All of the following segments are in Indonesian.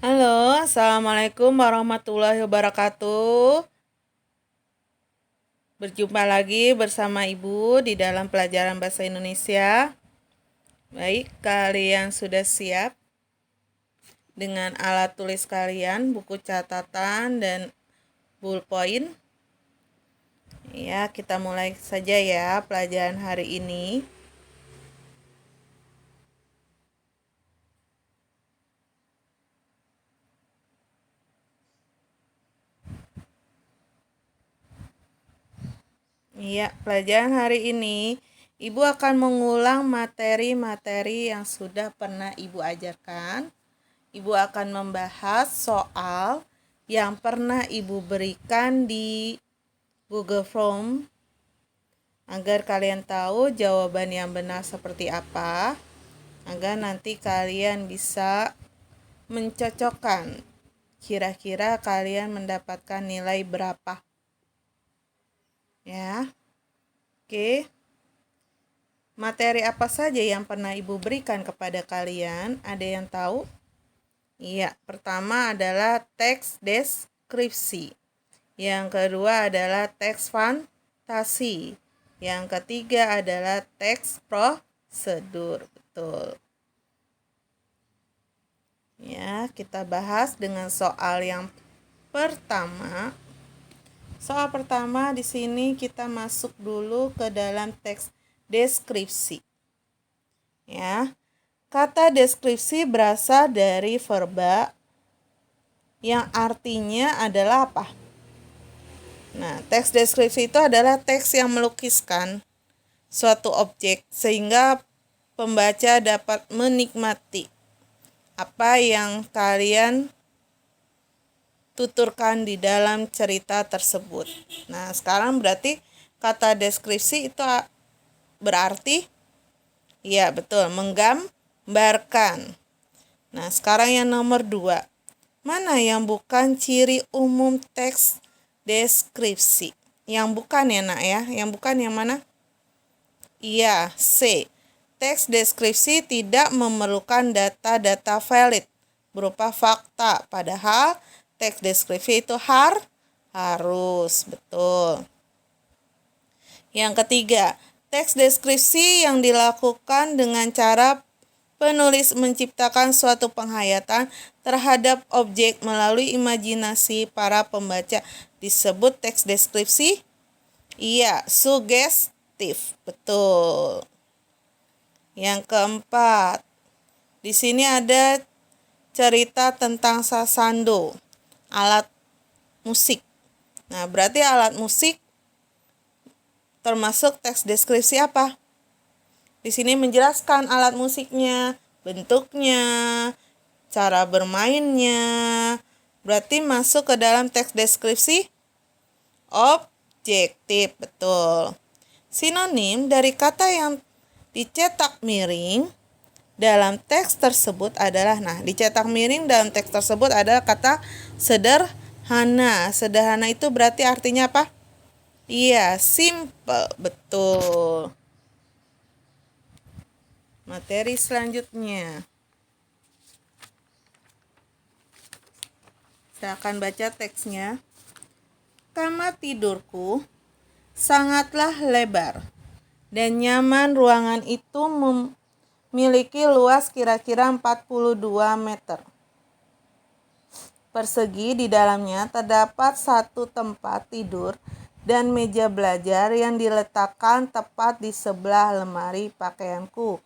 Halo, Assalamualaikum warahmatullahi wabarakatuh. Berjumpa lagi bersama Ibu di dalam pelajaran bahasa Indonesia. Baik, kalian sudah siap dengan alat tulis kalian, buku catatan, dan ballpoint? Ya, kita mulai saja ya pelajaran hari ini. Iya, pelajaran hari ini Ibu akan mengulang materi-materi yang sudah pernah Ibu ajarkan. Ibu akan membahas soal yang pernah Ibu berikan di Google Form agar kalian tahu jawaban yang benar seperti apa, agar nanti kalian bisa mencocokkan kira-kira kalian mendapatkan nilai berapa. Ya. Oke. Materi apa saja yang pernah Ibu berikan kepada kalian? Ada yang tahu? Iya, pertama adalah teks deskripsi. Yang kedua adalah teks fantasi. Yang ketiga adalah teks prosedur. Betul. Ya, kita bahas dengan soal yang pertama. Soal pertama di sini kita masuk dulu ke dalam teks deskripsi. Ya. Kata deskripsi berasal dari verba yang artinya adalah apa? Nah, teks deskripsi itu adalah teks yang melukiskan suatu objek sehingga pembaca dapat menikmati apa yang kalian tuturkan di dalam cerita tersebut. Nah, sekarang berarti kata deskripsi itu berarti, ya betul, menggambarkan. Nah, sekarang yang nomor 2. Mana yang bukan ciri umum teks deskripsi? Yang bukan ya nak ya, yang bukan yang mana? Iya, C. Teks deskripsi tidak memerlukan data-data valid berupa fakta, padahal teks deskripsi itu harus, betul. Yang ketiga, teks deskripsi yang dilakukan dengan cara penulis menciptakan suatu penghayatan terhadap objek melalui imajinasi para pembaca disebut teks deskripsi. Iya, sugestif. Betul. Yang keempat, di sini ada cerita tentang sasando, alat musik. Nah, berarti alat musik termasuk teks deskripsi apa? Di sini menjelaskan alat musiknya, bentuknya, cara bermainnya. Berarti masuk ke dalam teks deskripsi objektif, betul. Sinonim dari kata yang dicetak miring dalam teks tersebut adalah, dicetak miring dalam teks tersebut adalah kata sederhana. Sederhana itu berarti artinya apa? Iya, simple, betul. Materi selanjutnya. Saya akan baca teksnya. Kamar tidurku sangatlah lebar dan nyaman. Ruangan itu memiliki luas kira-kira 42 meter persegi. Di dalamnya terdapat satu tempat tidur dan meja belajar yang diletakkan tepat di sebelah lemari pakaianku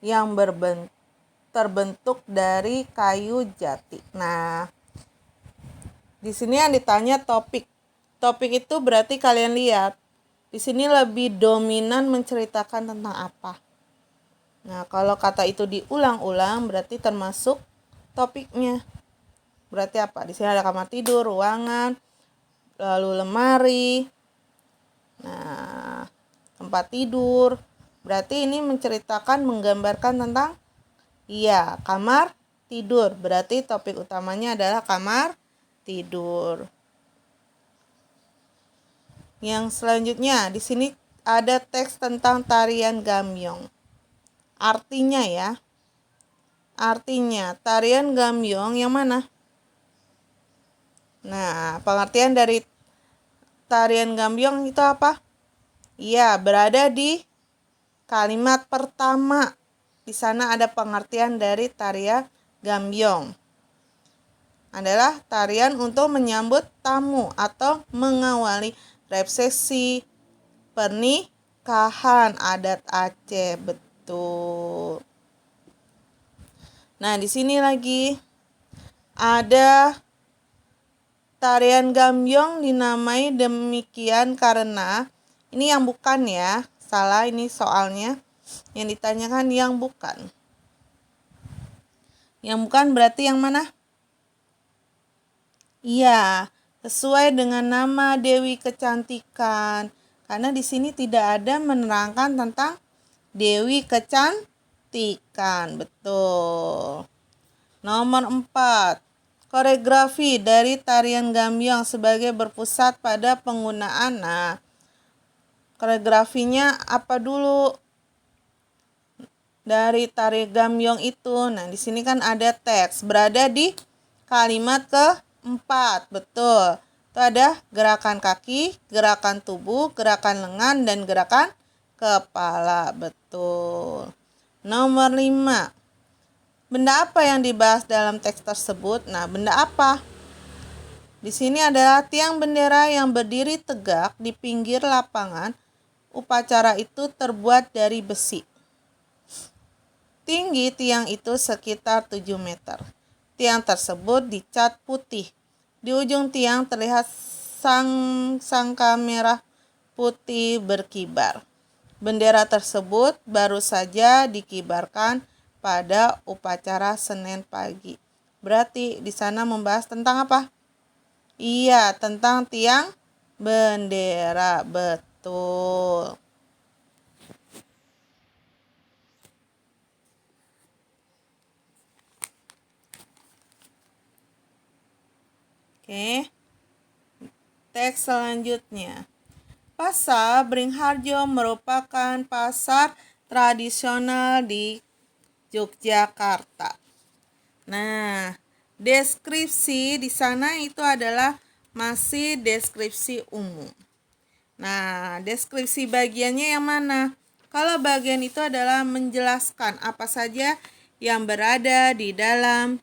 yang terbentuk dari kayu jati. Nah, di sini yang ditanya topik. Topik itu berarti kalian lihat, di sini lebih dominan menceritakan tentang apa. Nah, kalau kata itu diulang-ulang berarti termasuk topiknya. Berarti apa? Di sini ada kamar tidur, ruangan, lalu lemari. Nah, tempat tidur. Berarti ini menceritakan, menggambarkan tentang kamar tidur. Berarti topik utamanya adalah kamar tidur. Yang selanjutnya, di sini ada teks tentang tarian gambyong. Artinya ya. Artinya, tarian gambyong yang mana? Nah, pengertian dari tarian gambyong itu apa? Iya, berada di kalimat pertama. Di sana ada pengertian dari tarian gambyong. Adalah tarian untuk menyambut tamu atau mengawali resepsi pernikahan adat Aceh. Betul. Nah, di sini lagi ada tarian gambyong dinamai demikian karena ini yang bukan ya. Salah ini soalnya. Yang ditanyakan yang bukan. Yang bukan berarti yang mana? Iya, sesuai dengan nama Dewi Kecantikan. Karena di sini tidak ada menerangkan tentang Dewi Kecantikan. Betul. Nomor 4. Koreografi dari tarian gambyong sebagai berpusat pada penggunaan. Nah, koreografinya apa dulu dari tari gambyong itu? Nah, di sini kan ada teks berada di kalimat keempat. Betul. Itu ada gerakan kaki, gerakan tubuh, gerakan lengan, dan gerakan kepala. Betul. Nomor 5. Benda apa yang dibahas dalam teks tersebut? Nah, benda apa? Di sini adalah tiang bendera yang berdiri tegak di pinggir lapangan. Upacara itu terbuat dari besi. Tinggi tiang itu sekitar 7 meter. Tiang tersebut dicat putih. Di ujung tiang terlihat sangka merah putih berkibar. Bendera tersebut baru saja dikibarkan pada upacara Senin pagi. Berarti di sana membahas tentang apa? Iya, tentang tiang bendera. Betul. Oke. Teks selanjutnya. Pasar Beringharjo merupakan pasar tradisional di Yogyakarta. Nah, deskripsi di sana itu adalah masih deskripsi umum. Nah, deskripsi bagiannya yang mana? Kalau bagian itu adalah menjelaskan apa saja yang berada di dalam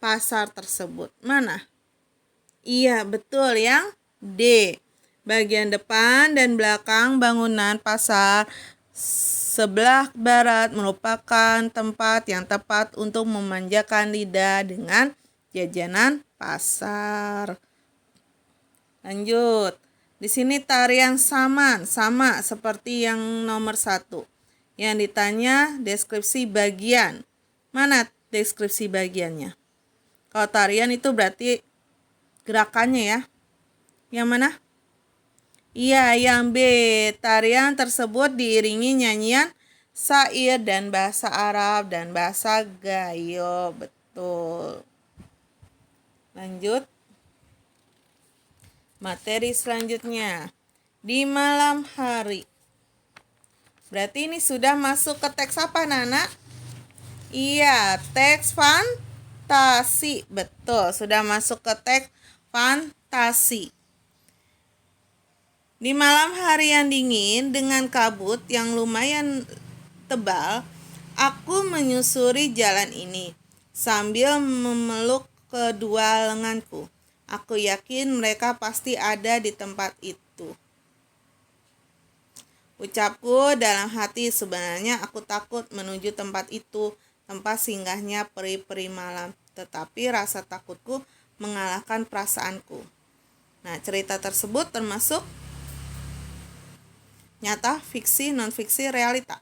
pasar tersebut. Mana? Iya, betul yang D. Bagian depan dan belakang bangunan pasar sebelah barat merupakan tempat yang tepat untuk memanjakan lidah dengan jajanan pasar. Lanjut. Di sini tarian saman, sama seperti yang nomor 1. Yang ditanya deskripsi bagian. Mana deskripsi bagiannya? Kalau tarian itu berarti gerakannya ya. Yang mana? Iya, yang B. Tarian tersebut diiringi nyanyian syair dan bahasa Arab dan bahasa Gayo. Betul. Lanjut. Materi selanjutnya. Di malam hari. Berarti ini sudah masuk ke teks apa, Nana? Iya, teks fantasi. Betul, sudah masuk ke teks fantasi. Di malam hari yang dingin dengan kabut yang lumayan tebal, aku menyusuri jalan ini sambil memeluk kedua lenganku. Aku yakin mereka pasti ada di tempat itu. Ucapku dalam hati, sebenarnya aku takut menuju tempat itu, tempat singgahnya peri-peri malam. Tetapi rasa takutku mengalahkan perasaanku. Nah, cerita tersebut termasuk nyata, fiksi, non-fiksi, realita.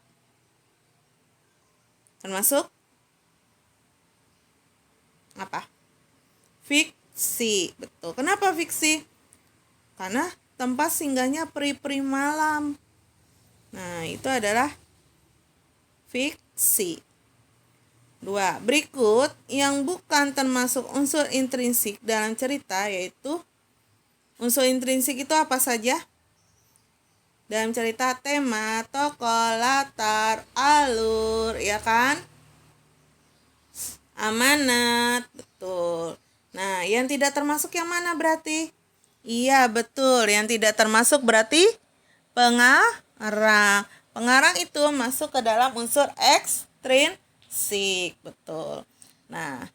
Termasuk apa? Fiksi. Betul. Kenapa fiksi? Karena tempat singgahnya peri-peri malam. Nah, itu adalah fiksi. 2. Berikut yang bukan termasuk unsur intrinsik dalam cerita, yaitu unsur intrinsik itu apa saja? Dalam cerita tema, tokoh, latar, alur, ya kan? Amanat, betul. Nah, Nah, yang tidak termasuk yang mana berarti? Iya, betul. Yang tidak termasuk berarti pengarang. Pengarang itu masuk ke dalam unsur ekstrinsik. Betul. Nah,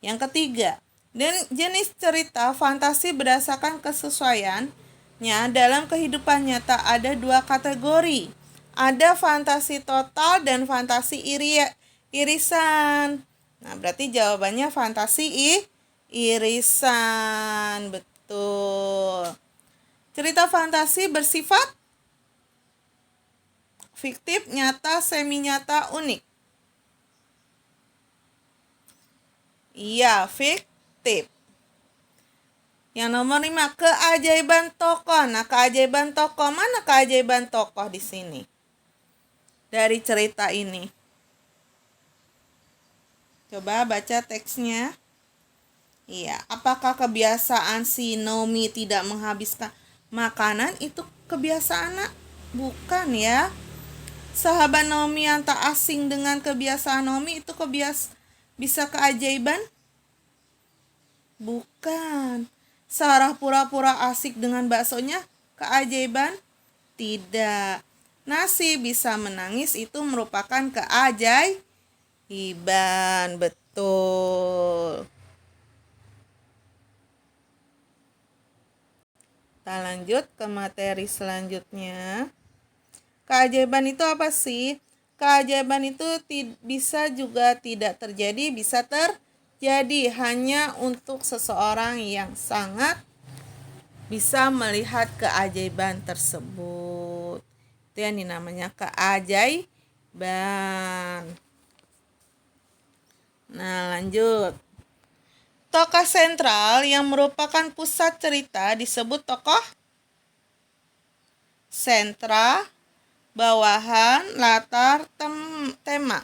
yang ketiga, dan jenis cerita fantasi berdasarkan kesesuaiannya dalam kehidupan nyata ada 2 kategori. Ada fantasi total dan fantasi irisan. Nah, berarti jawabannya fantasi irisan. Betul. Cerita fantasi bersifat fiktif, nyata, semi nyata, unik. Iya, fiktif. Yang nomor 5, keajaiban tokoh. Nah, keajaiban tokoh, mana keajaiban tokoh di sini? Dari cerita ini. Coba baca teksnya. Iya, apakah kebiasaan si Nomi tidak menghabiskan makanan itu kebiasaan Nak? Bukan ya. Sahabat Nomi yang tak asing dengan kebiasaan Nomi itu bisa keajaiban? Bukan. Sarah pura-pura asik dengan baksonya keajaiban? Tidak. Nasi bisa menangis itu merupakan keajaiban. Betul. Kita lanjut ke materi selanjutnya. Keajaiban itu apa sih? Keajaiban itu bisa juga tidak terjadi, bisa terjadi hanya untuk seseorang yang sangat bisa melihat keajaiban tersebut. Itu yang dinamanya keajaiban. Nah, lanjut. Tokoh sentral yang merupakan pusat cerita disebut tokoh sentra, bawahan, latar, tema.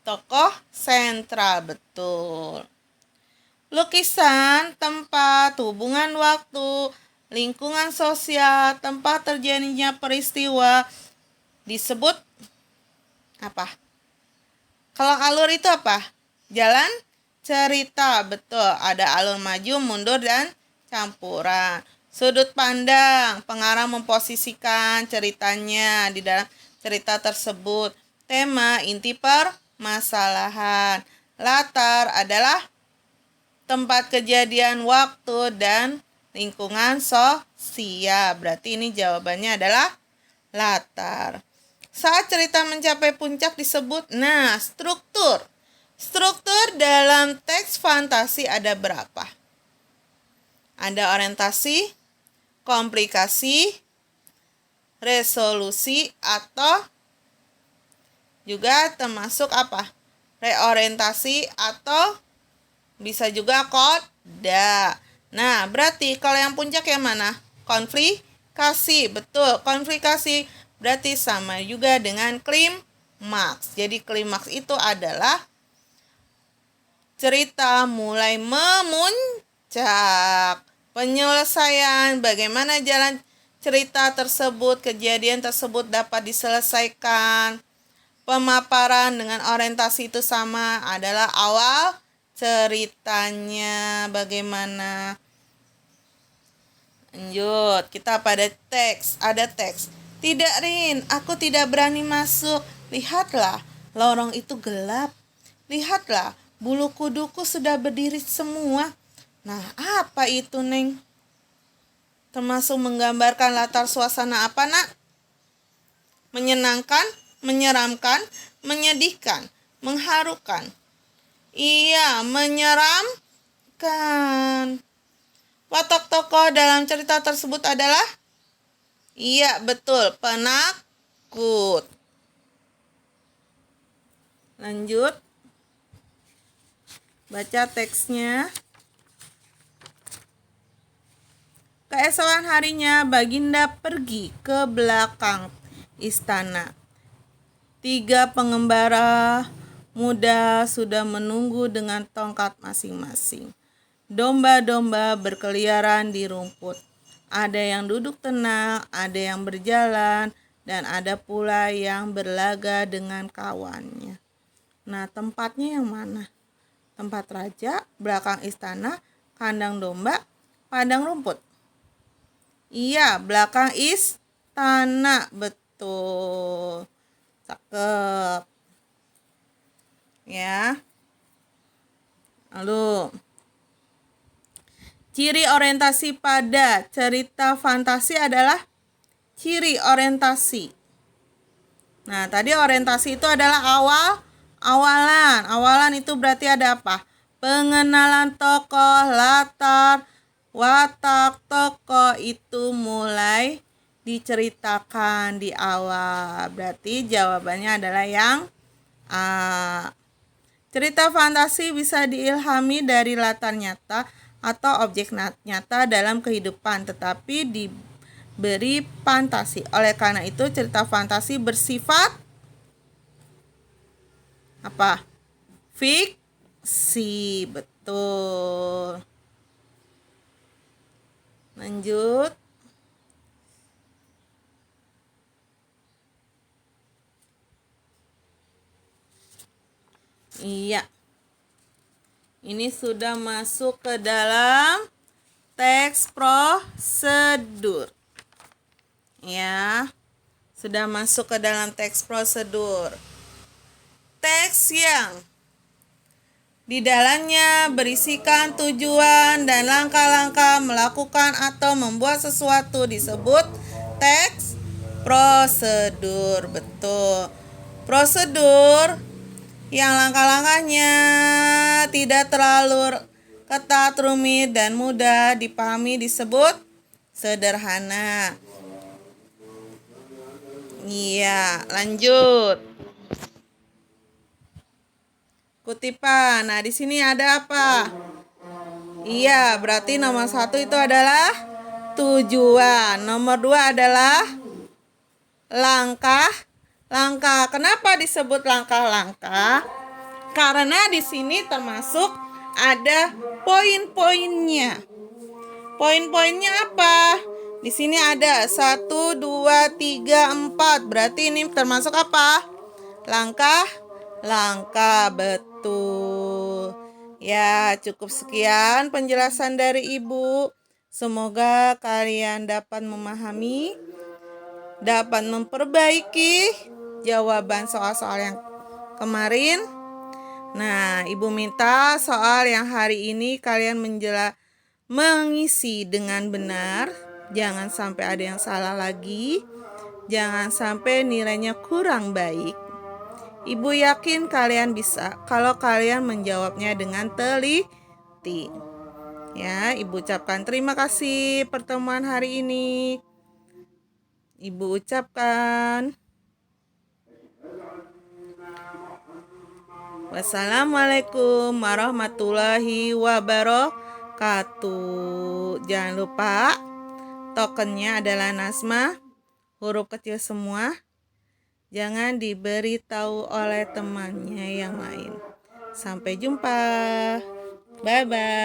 Tokoh sentral, betul. Lukisan, tempat, hubungan waktu, lingkungan sosial, tempat terjadinya peristiwa disebut apa? Kalau alur itu apa? Jalan cerita, betul. Ada alur maju, mundur, dan campuran. Sudut pandang, pengarang memposisikan ceritanya di dalam cerita tersebut. Tema, inti permasalahan. Latar adalah tempat kejadian, waktu, dan lingkungan sosial. Berarti ini jawabannya adalah latar. Saat cerita mencapai puncak disebut, struktur. Struktur dalam teks fantasi ada berapa? Ada orientasi, komplikasi, resolusi, atau juga termasuk apa? Reorientasi atau bisa juga koda. Nah, berarti kalau yang puncak yang mana? Konflikasi, betul. Konflikasi berarti sama juga dengan klimaks. Jadi klimaks itu adalah cerita mulai memuncak. Penyelesaian, bagaimana jalan cerita tersebut, kejadian tersebut dapat diselesaikan. Pemaparan dengan orientasi itu sama, adalah awal ceritanya bagaimana. Lanjut, kita pada teks. Ada teks. Tidak, Rin, aku tidak berani masuk. Lihatlah, lorong itu gelap. Lihatlah, bulu kuduku sudah berdiri semua. Nah, apa itu, Neng? Termasuk menggambarkan latar suasana apa, Nak? Menyenangkan, menyeramkan, menyedihkan, mengharukan. Iya, menyeramkan. Watak tokoh dalam cerita tersebut adalah? Iya, betul, penakut. Lanjut. Baca teksnya. Keesokan harinya, Baginda pergi ke belakang istana. 3 pengembara muda sudah menunggu dengan tongkat masing-masing. Domba-domba berkeliaran di rumput. Ada yang duduk tenang, ada yang berjalan, dan ada pula yang berlaga dengan kawannya. Nah, tempatnya yang mana? tempat raja, belakang istana, kandang domba, padang rumput. Iya, belakang istana. Betul. Cakep. Ya. Lalu, ciri orientasi pada cerita fantasi adalah ciri orientasi. Nah, tadi orientasi itu adalah awalan. Awalan itu berarti ada apa? Pengenalan tokoh, latar, watak tokoh itu mulai diceritakan di awal. Berarti jawabannya adalah yang A. Cerita fantasi bisa diilhami dari latar nyata atau objek nyata dalam kehidupan, tetapi diberi fantasi. Oleh karena itu, cerita fantasi bersifat apa? Fiksi. Betul. Lanjut. Iya. Ini sudah masuk ke dalam teks prosedur. Ya. Sudah masuk ke dalam teks prosedur. Teks yang di dalamnya berisikan tujuan dan langkah-langkah melakukan atau membuat sesuatu disebut teks prosedur. Betul. Prosedur yang langkah-langkahnya tidak terlalu ketat, rumit, dan mudah dipahami disebut sederhana. Iya, lanjut. Kutipan. Nah, di sini ada apa? Iya, berarti nomor 1 itu adalah tujuan. Nomor 2 adalah langkah. Kenapa disebut langkah-langkah? Karena di sini termasuk ada poin-poinnya. Poin-poinnya apa? Di sini ada 1, 2, 3, 4. Berarti ini termasuk apa? Langkah. Betul. Ya, cukup sekian penjelasan dari Ibu. Semoga kalian dapat memahami, dapat memperbaiki jawaban soal-soal yang kemarin. Nah, Ibu minta soal yang hari ini kalian mengisi dengan benar. Jangan sampai ada yang salah lagi. Jangan sampai nilainya kurang baik. Ibu yakin kalian bisa kalau kalian menjawabnya dengan teliti. Ya, Ibu ucapkan terima kasih pertemuan hari ini. Ibu ucapkan wassalamualaikum warahmatullahi wabarakatuh. Jangan lupa tokennya adalah Nasma, huruf kecil semua. Jangan diberitahu oleh temannya yang lain. Sampai jumpa. Bye-bye.